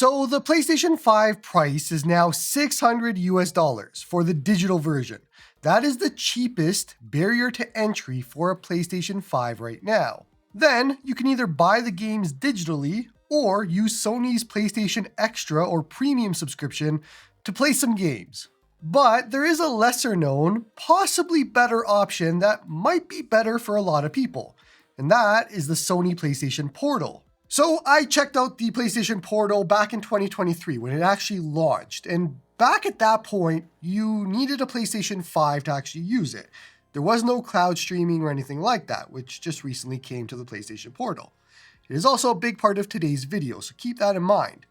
So the PlayStation 5 price is now $600 for the digital version. That is the cheapest barrier to entry for a PlayStation 5 right now. Then you can either buy the games digitally or use Sony's PlayStation Extra or Premium subscription to play some games. But there is a lesser known, possibly better option that might be better for a lot of people, and that is the Sony PlayStation Portal. So I checked out the PlayStation Portal back in 2023 when it actually launched, and back at that point, you needed a PlayStation 5 to actually use it. There was no cloud streaming or anything like that, which just recently came to the PlayStation Portal. It is also a big part of today's video, so keep that in mind.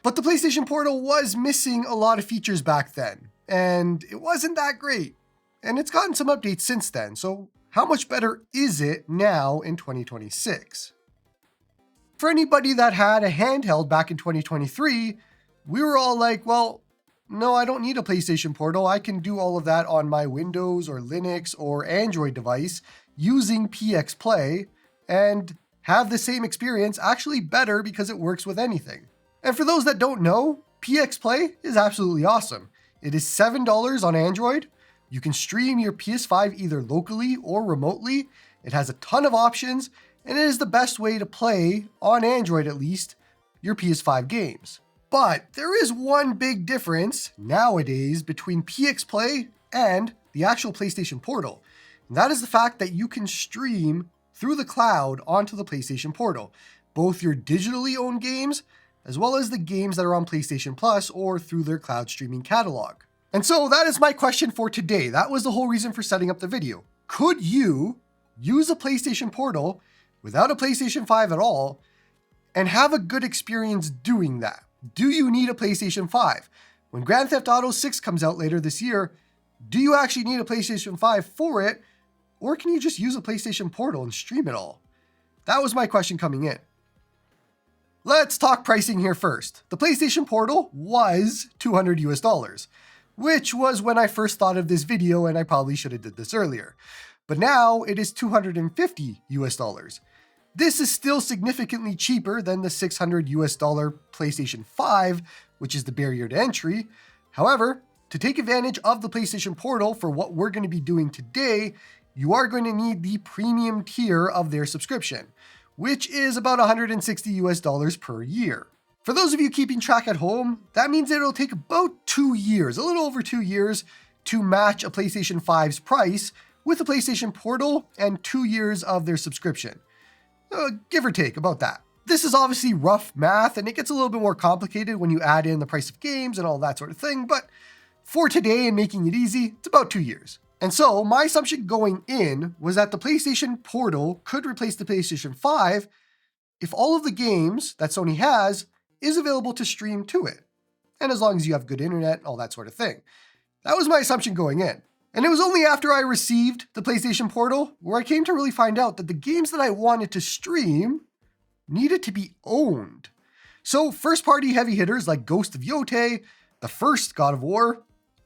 But the PlayStation Portal was missing a lot of features back then, and it wasn't that great. And it's gotten some updates since then, so how much better is it now in 2026? For anybody that had a handheld back in 2023, we were all like, well, no, I don't need a PlayStation Portal. I can do all of that on my Windows or Linux or Android device using PXPlay and have the same experience, actually better because it works with anything. And for those that don't know, PXPlay is absolutely awesome. It is $7 on Android. You can stream your PS5 either locally or remotely. It has a ton of options, and it is the best way to play, on Android at least, your PS5 games. But there is one big difference nowadays between PXPlay and the actual PlayStation Portal, and that is the fact that you can stream through the cloud onto the PlayStation Portal, both your digitally owned games as well as the games that are on PlayStation Plus or through their cloud streaming catalog. And so that is my question for today. That was the whole reason for setting up the video. Could you use a PlayStation Portal without a PlayStation 5 at all and have a good experience doing that? Do you need a PlayStation 5? When Grand Theft Auto 6 comes out later this year, do you actually need a PlayStation 5 for it? Or can you just use a PlayStation Portal and stream it all? That was my question coming in. Let's talk pricing here first. The PlayStation Portal was $200, which was when I first thought of this video, and I probably should have did this earlier. But now it is $250. This is still significantly cheaper than the $600 PlayStation 5, which is the barrier to entry. However, to take advantage of the PlayStation Portal for what we're going to be doing today, you are going to need the premium tier of their subscription, which is about $160 per year. For those of you keeping track at home, that means that it'll take about 2 years, a little over 2 years, to match a PlayStation 5's price with the PlayStation Portal and 2 years of their subscription. Give or take about that. This is obviously rough math, and it gets a little bit more complicated when you add in the price of games and all that sort of thing, but for today and making it easy, it's about 2 years. And so my assumption going in was that the PlayStation Portal could replace the PlayStation 5 if all of the games that Sony has is available to stream to it. And as long as you have good internet, all that sort of thing. That was my assumption going in. And it was only after I received the PlayStation Portal where I came to really find out that the games that I wanted to stream needed to be owned. So first-party heavy hitters like Ghost of Yotei, the first God of War,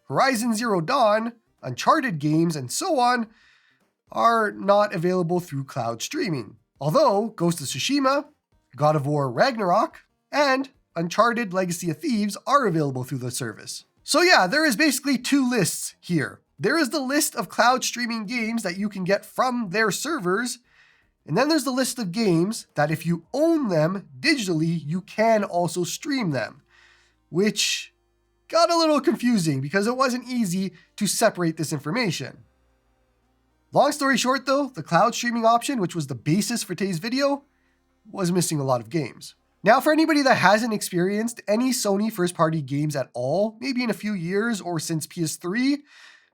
Horizon Zero Dawn, Uncharted games, and so on are not available through cloud streaming. Although Ghost of Tsushima, God of War Ragnarok, and Uncharted Legacy of Thieves are available through the service. So yeah, there is basically two lists here. There is the list of cloud streaming games that you can get from their servers, and then there's the list of games that if you own them digitally, you can also stream them, which got a little confusing because it wasn't easy to separate this information. Long story short though, the cloud streaming option, which was the basis for today's video, was missing a lot of games. Now for anybody that hasn't experienced any Sony first-party games at all, maybe in a few years or since PS3,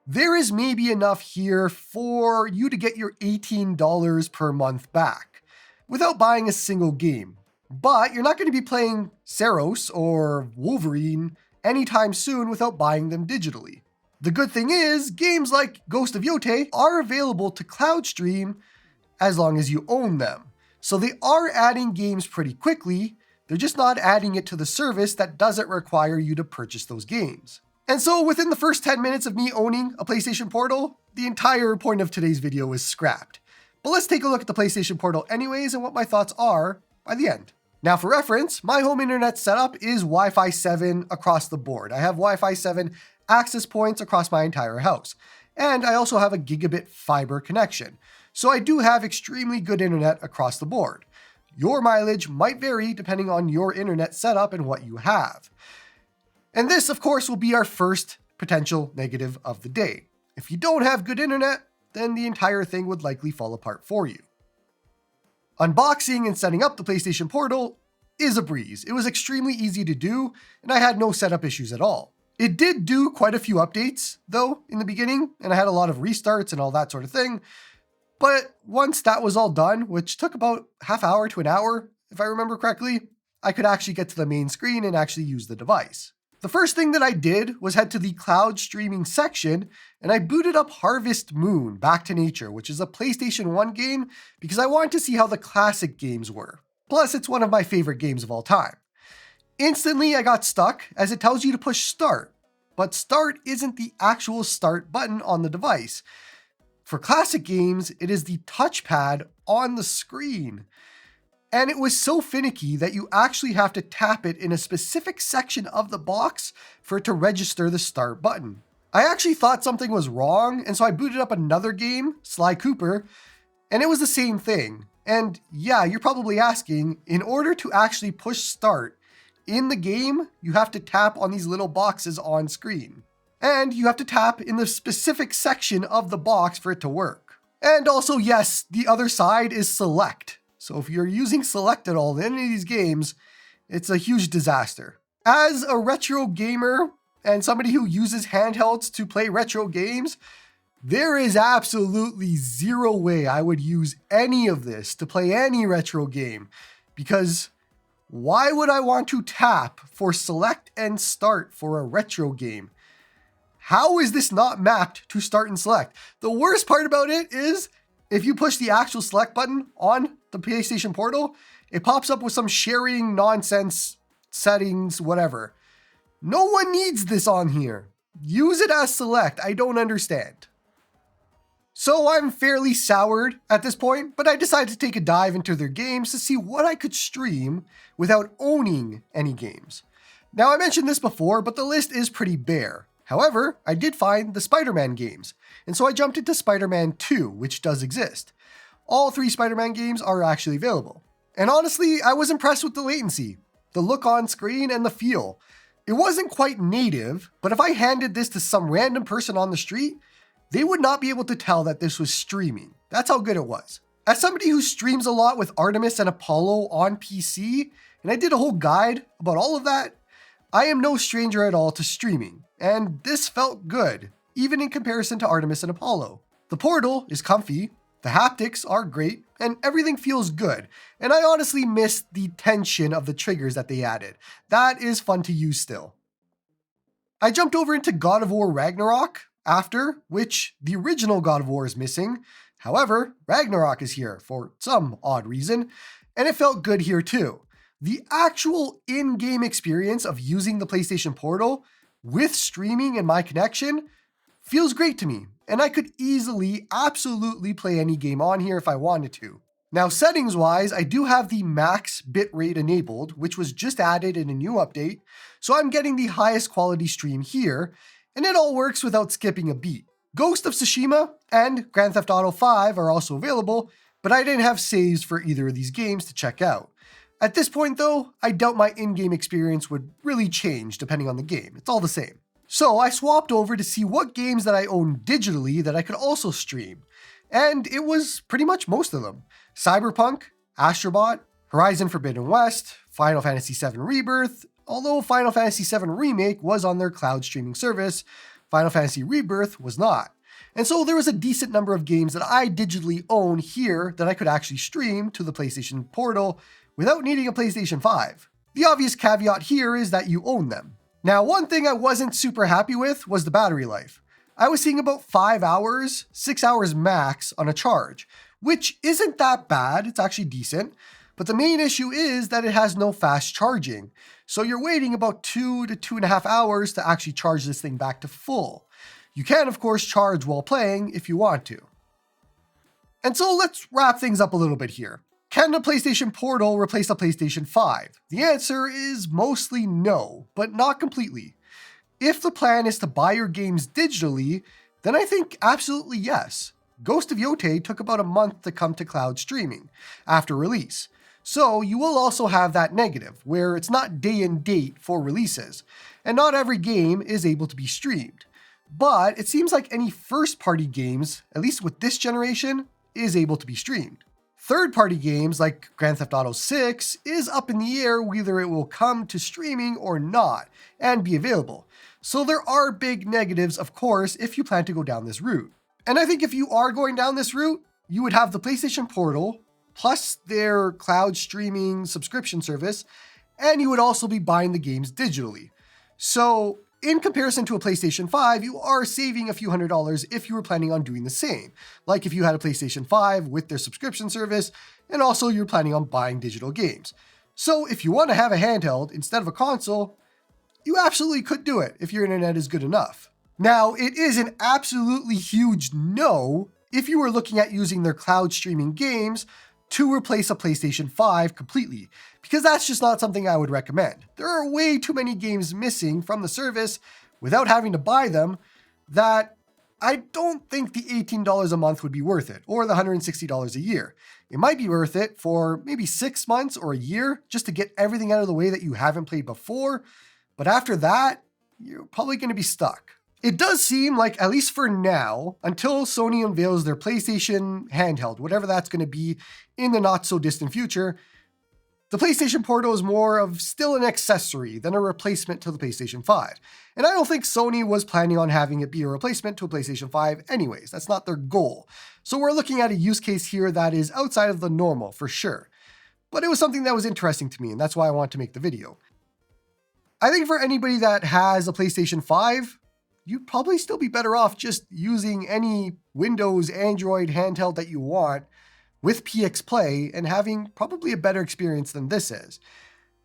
there is maybe enough here for you to get your $18 per month back without buying a single game. But you're not going to be playing Saros or Wolverine anytime soon without buying them digitally. The good thing is, games like Ghost of Yotei are available to cloud stream as long as you own them. So they are adding games pretty quickly, they're just not adding it to the service that doesn't require you to purchase those games. And so within the first 10 minutes of me owning a PlayStation Portal, the entire point of today's video is scrapped. But let's take a look at the PlayStation Portal anyways and what my thoughts are by the end. Now for reference, my home internet setup is Wi-Fi 7 across the board. I have Wi-Fi 7 access points across my entire house. And I also have a gigabit fiber connection. So I do have extremely good internet across the board. Your mileage might vary depending on your internet setup and what you have. And this, of course, will be our first potential negative of the day. If you don't have good internet, then the entire thing would likely fall apart for you. Unboxing and setting up the PlayStation Portal is a breeze. It was extremely easy to do, and I had no setup issues at all. It did do quite a few updates, though, in the beginning, and I had a lot of restarts and all that sort of thing. But once that was all done, which took about half hour to an hour, if I remember correctly, I could actually get to the main screen and actually use the device. The first thing that I did was head to the cloud streaming section, and I booted up Harvest Moon: Back to Nature, which is a PlayStation 1 game, because I wanted to see how the classic games were. Plus, it's one of my favorite games of all time. Instantly, I got stuck, as it tells you to push start, but start isn't the actual start button on the device. For classic games, it is the touchpad on the screen. And it was so finicky that you actually have to tap it in a specific section of the box for it to register the start button. I actually thought something was wrong, and so I booted up another game, Sly Cooper, and it was the same thing. And yeah, you're probably asking, in order to actually push start in the game, you have to tap on these little boxes on screen. And you have to tap in the specific section of the box for it to work. And also, yes, the other side is select. So if you're using select at all in any of these games, it's a huge disaster. As a retro gamer and somebody who uses handhelds to play retro games, there is absolutely zero way I would use any of this to play any retro game, because why would I want to tap for select and start for a retro game? How is this not mapped to start and select? The worst part about it is if you push the actual select button on the PlayStation Portal, it pops up with some sharing nonsense settings, whatever. No one needs this on here. Use it as select. I don't understand. So I'm fairly soured at this point, but I decided to take a dive into their games to see what I could stream without owning any games. Now, I mentioned this before, but the list is pretty bare. However, I did find the Spider-Man games, and so I jumped into Spider-Man 2, which does exist. All 3 Spider-Man games are actually available. And honestly, I was impressed with the latency, the look on screen, and the feel. It wasn't quite native, but if I handed this to some random person on the street, they would not be able to tell that this was streaming. That's how good it was. As somebody who streams a lot with Artemis and Apollo on PC, and I did a whole guide about all of that, I am no stranger at all to streaming, and this felt good, even in comparison to Artemis and Apollo. The Portal is comfy, the haptics are great, and everything feels good, and I honestly missed the tension of the triggers that they added. That is fun to use still. I jumped over into God of War Ragnarok after, which the original God of War is missing. However, Ragnarok is here for some odd reason, and it felt good here too. The actual in-game experience of using the PlayStation Portal with streaming and my connection feels great to me, and I could easily, absolutely play any game on here if I wanted to. Now, settings-wise, I do have the max bitrate enabled, which was just added in a new update, so I'm getting the highest quality stream here, and it all works without skipping a beat. Ghost of Tsushima and Grand Theft Auto 5 are also available, but I didn't have saves for either of these games to check out. At this point though, I doubt my in-game experience would really change depending on the game. It's all the same. So I swapped over to see what games that I own digitally that I could also stream. And it was pretty much most of them. Cyberpunk, Astrobot, Horizon Forbidden West, Final Fantasy VII Rebirth, although Final Fantasy VII Remake was on their cloud streaming service, Final Fantasy Rebirth was not. And so there was a decent number of games that I digitally own here that I could actually stream to the PlayStation Portal without needing a PlayStation 5. The obvious caveat here is that you own them. Now, one thing I wasn't super happy with was the battery life. I was seeing about 5 hours, 6 hours max on a charge, which isn't that bad, it's actually decent, but the main issue is that it has no fast charging. So you're waiting about 2 to 2.5 hours to actually charge this thing back to full. You can, of course, charge while playing if you want to. And so let's wrap things up a little bit here. Can the PlayStation Portal replace the PlayStation 5? The answer is mostly no, but not completely. If the plan is to buy your games digitally, then I think absolutely yes. Ghost of Yotei took about a month to come to cloud streaming after release. So you will also have that negative, where it's not day and date for releases, and not every game is able to be streamed. But it seems like any first-party games, at least with this generation, is able to be streamed. Third-party games like Grand Theft Auto 6 is up in the air whether it will come to streaming or not, and be available. So there are big negatives, of course, if you plan to go down this route. And I think if you are going down this route, you would have the PlayStation Portal, plus their cloud streaming subscription service, and you would also be buying the games digitally. So in comparison to a PlayStation 5, you are saving a few $100s if you were planning on doing the same. Like if you had a PlayStation 5 with their subscription service, and also you're planning on buying digital games. So if you want to have a handheld instead of a console, you absolutely could do it if your internet is good enough. Now, it is an absolutely huge no if you were looking at using their cloud streaming games to replace a PlayStation 5 completely, because that's just not something I would recommend. There are way too many games missing from the service without having to buy them that I don't think the $18 a month would be worth it, or the $160 a year. It might be worth it for maybe 6 months or a year just to get everything out of the way that you haven't played before, but after that, you're probably going to be stuck. It does seem like, at least for now, until Sony unveils their PlayStation handheld, whatever that's going to be in the not so distant future, the PlayStation Portal is more of still an accessory than a replacement to the PlayStation 5. And I don't think Sony was planning on having it be a replacement to a PlayStation 5 anyways. That's not their goal. So we're looking at a use case here that is outside of the normal, for sure. But it was something that was interesting to me, and that's why I wanted to make the video. I think for anybody that has a PlayStation 5, you'd probably still be better off just using any Windows, Android handheld that you want with PXPlay and having probably a better experience than this is.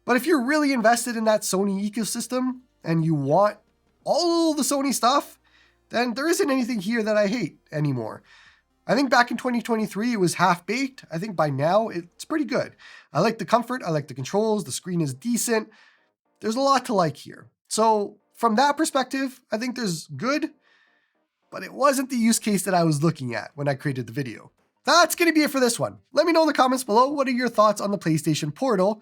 But if you're really invested in that Sony ecosystem and you want all the Sony stuff, then there isn't anything here that I hate anymore. I think back in 2023, it was half-baked. I think by now, it's pretty good. I like the comfort, I like the controls, the screen is decent. There's a lot to like here. So from that perspective, I think there's good, but it wasn't the use case that I was looking at when I created the video. That's going to be it for this one. Let me know in the comments below, what are your thoughts on the PlayStation Portal?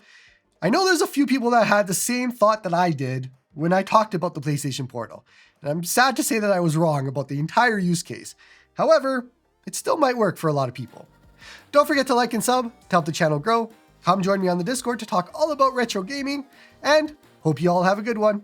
I know there's a few people that had the same thought that I did when I talked about the PlayStation Portal. And I'm sad to say that I was wrong about the entire use case. However, it still might work for a lot of people. Don't forget to like and sub to help the channel grow. Come join me on the Discord to talk all about retro gaming, and hope you all have a good one.